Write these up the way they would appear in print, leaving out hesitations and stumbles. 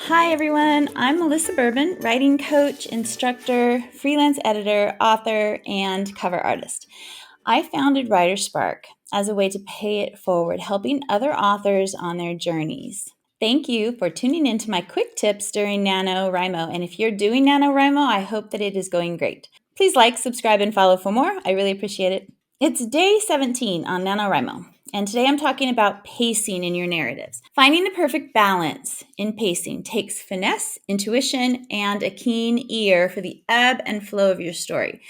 Hi everyone, I'm Melissa Bourbon, writing coach, instructor, freelance editor, author, and cover artist. I founded WriterSpark as a way to pay it forward, helping other authors on their journeys. Thank you for tuning in to my quick tips during NaNoWriMo. And if you're doing NaNoWriMo, I hope that it is going great. Please like, subscribe, and follow for more. I really appreciate it. It's day 17 on NaNoWriMo. And today I'm talking about pacing in your narratives. Finding the perfect balance in pacing takes finesse, intuition, and a keen ear for the ebb and flow of your story.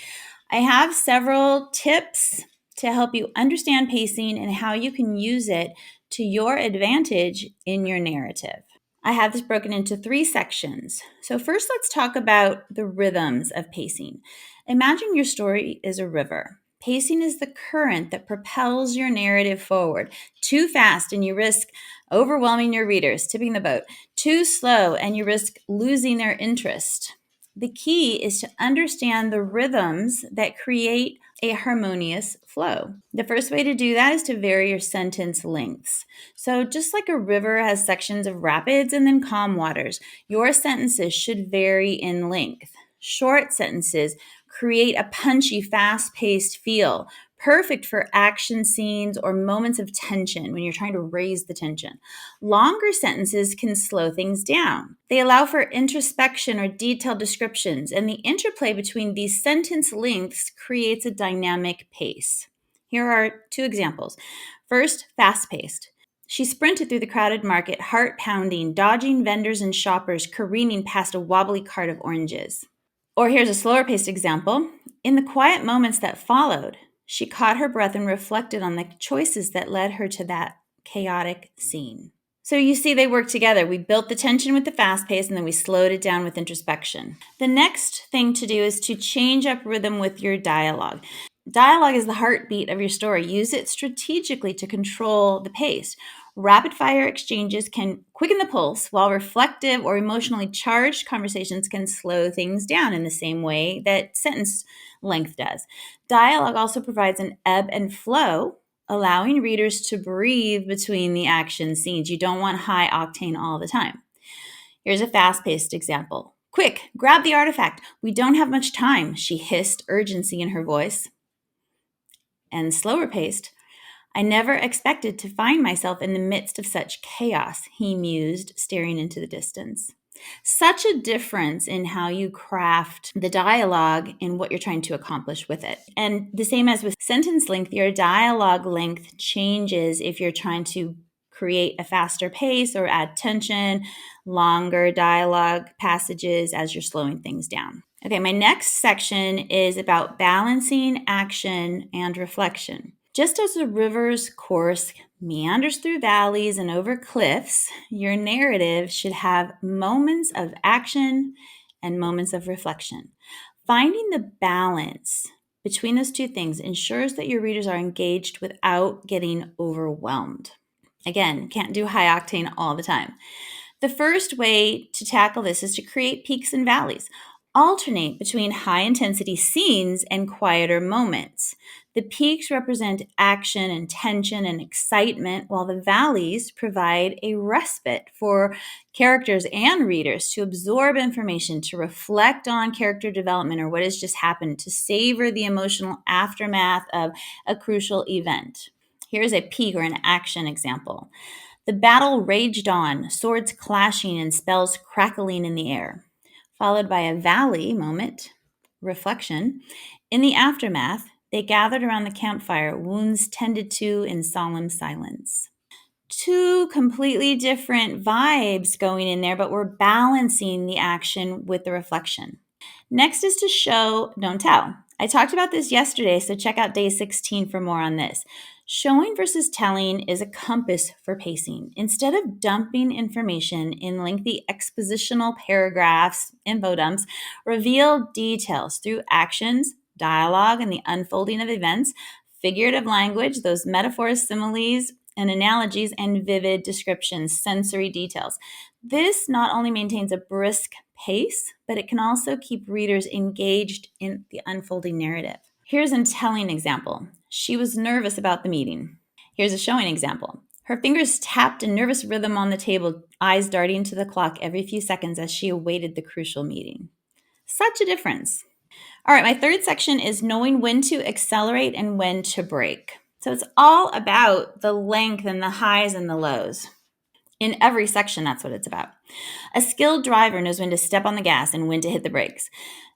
I have several tips to help you understand pacing and how you can use it to your advantage in your narrative. I have this broken into 3 sections. So first, let's talk about the rhythms of pacing. Imagine your story is a river. Pacing is the current that propels your narrative forward. Too fast and you risk overwhelming your readers, tipping the boat. Too slow and you risk losing their interest. The key is to understand the rhythms that create a harmonious flow. The first way to do that is to vary your sentence lengths. So just like a river has sections of rapids and then calm waters, your sentences should vary in length. Short sentences create a punchy, fast-paced feel, perfect for action scenes or moments of tension when you're trying to raise the tension. Longer sentences can slow things down. They allow for introspection or detailed descriptions, and the interplay between these sentence lengths creates a dynamic pace. Here are 2 examples. First, fast-paced. She sprinted through the crowded market, heart pounding, dodging vendors and shoppers, careening past a wobbly cart of oranges. Or here's a slower paced example. In the quiet moments that followed, she caught her breath and reflected on the choices that led her to that chaotic scene. So you see, they work together. We built the tension with the fast pace and then we slowed it down with introspection. The next thing to do is to change up rhythm with your dialogue. Dialogue is the heartbeat of your story. Use it strategically to control the pace. Rapid fire exchanges can quicken the pulse, while reflective or emotionally charged conversations can slow things down in the same way that sentence length does. Dialogue also provides an ebb and flow, allowing readers to breathe between the action scenes. You don't want high octane all the time. Here's a fast-paced example. Quick, grab the artifact. We don't have much time, she hissed, urgency in her voice. And slower paced, I never expected to find myself in the midst of such chaos, he mused, staring into the distance. Such a difference in how you craft the dialogue and what you're trying to accomplish with it. And the same as with sentence length, your dialogue length changes if you're trying to create a faster pace or add tension, longer dialogue passages as you're slowing things down. Okay, my next section is about balancing action and reflection. Just as a river's course meanders through valleys and over cliffs, your narrative should have moments of action and moments of reflection. Finding the balance between those 2 things ensures that your readers are engaged without getting overwhelmed. Again, can't do high octane all the time. The first way to tackle this is to create peaks and valleys. Alternate between high-intensity scenes and quieter moments. The peaks represent action and tension and excitement, while the valleys provide a respite for characters and readers to absorb information, to reflect on character development or what has just happened, to savor the emotional aftermath of a crucial event. Here's a peak or an action example. The battle raged on, swords clashing and spells crackling in the air, followed by a valley moment, reflection. In the aftermath, they gathered around the campfire, wounds tended to in solemn silence. 2 completely different vibes going in there, but we're balancing the action with the reflection. Next is to show, don't tell. I talked about this yesterday, so check out day 16 for more on this. Showing versus telling is a compass for pacing. Instead of dumping information in lengthy expositional paragraphs, info dumps, reveal details through actions, dialogue, and the unfolding of events, figurative language, those metaphors, similes, and analogies, and vivid descriptions, sensory details. This not only maintains a brisk pace, but it can also keep readers engaged in the unfolding narrative. Here's a telling example. She was nervous about the meeting. Here's a showing example. Her fingers tapped in nervous rhythm on the table, eyes darting to the clock every few seconds as she awaited the crucial meeting. Such a difference. All right, my third section is knowing when to accelerate and when to brake. So it's all about the length and the highs and the lows. In every section, that's what it's about. A skilled driver knows when to step on the gas and when to hit the brakes.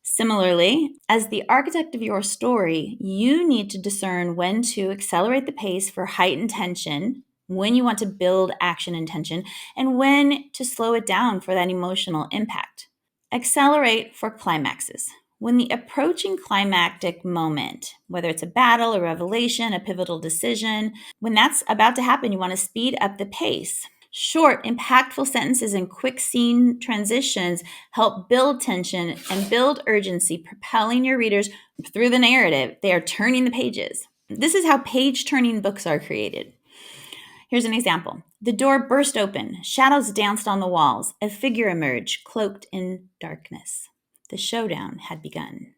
Similarly, as the architect of your story, you need to discern when to accelerate the pace for heightened tension, when you want to build action and tension, and when to slow it down for that emotional impact. Accelerate for climaxes. When the approaching climactic moment, whether it's a battle, a revelation, a pivotal decision, when that's about to happen, you want to speed up the pace. Short, impactful sentences and quick scene transitions help build tension and build urgency, propelling your readers through the narrative. They are turning the pages. This is how page-turning books are created. Here's an example. The door burst open. Shadows danced on the walls. A figure emerged, cloaked in darkness. The showdown had begun.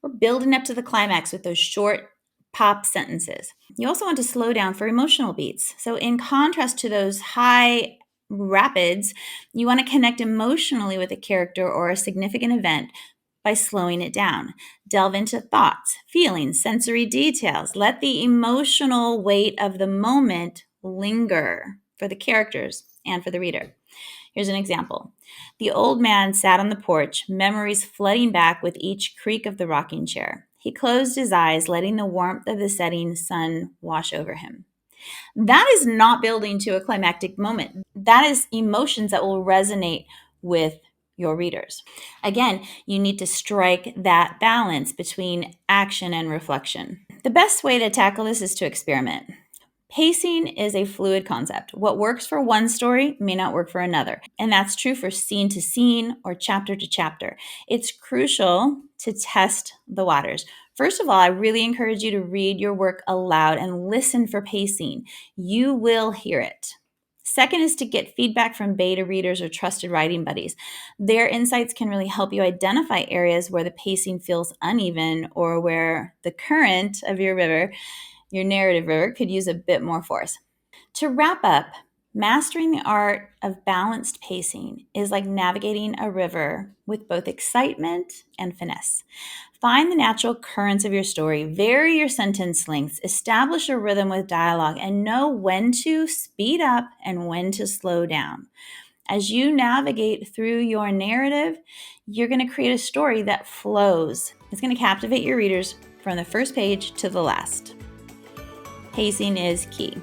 We're building up to the climax with those short pop sentences. You also want to slow down for emotional beats. So in contrast to those high rapids, you want to connect emotionally with a character or a significant event by slowing it down. Delve into thoughts, feelings, sensory details. Let the emotional weight of the moment linger for the characters and for the reader. Here's an example. The old man sat on the porch, memories flooding back with each creak of the rocking chair. He closed his eyes, letting the warmth of the setting sun wash over him. That is not building to a climactic moment. That is emotions that will resonate with your readers. Again, you need to strike that balance between action and reflection. The best way to tackle this is to experiment. Pacing is a fluid concept. What works for one story may not work for another. And that's true for scene to scene or chapter to chapter. It's crucial to test the waters. First of all, I really encourage you to read your work aloud and listen for pacing. You will hear it. Second is to get feedback from beta readers or trusted writing buddies. Their insights can really help you identify areas where the pacing feels uneven or where the current of your river, your narrative river, could use a bit more force. To wrap up, mastering the art of balanced pacing is like navigating a river with both excitement and finesse. Find the natural currents of your story, vary your sentence lengths, establish a rhythm with dialogue, and know when to speed up and when to slow down. As you navigate through your narrative, you're going to create a story that flows. It's going to captivate your readers from the first page to the last. Pacing is key.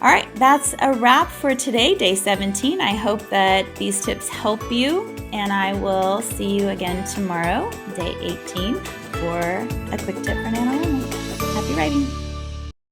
All right, that's a wrap for today, day 17. I hope that these tips help you, and I will see you again tomorrow, day 18, for a quick tip for NaNoWriMo. Happy writing.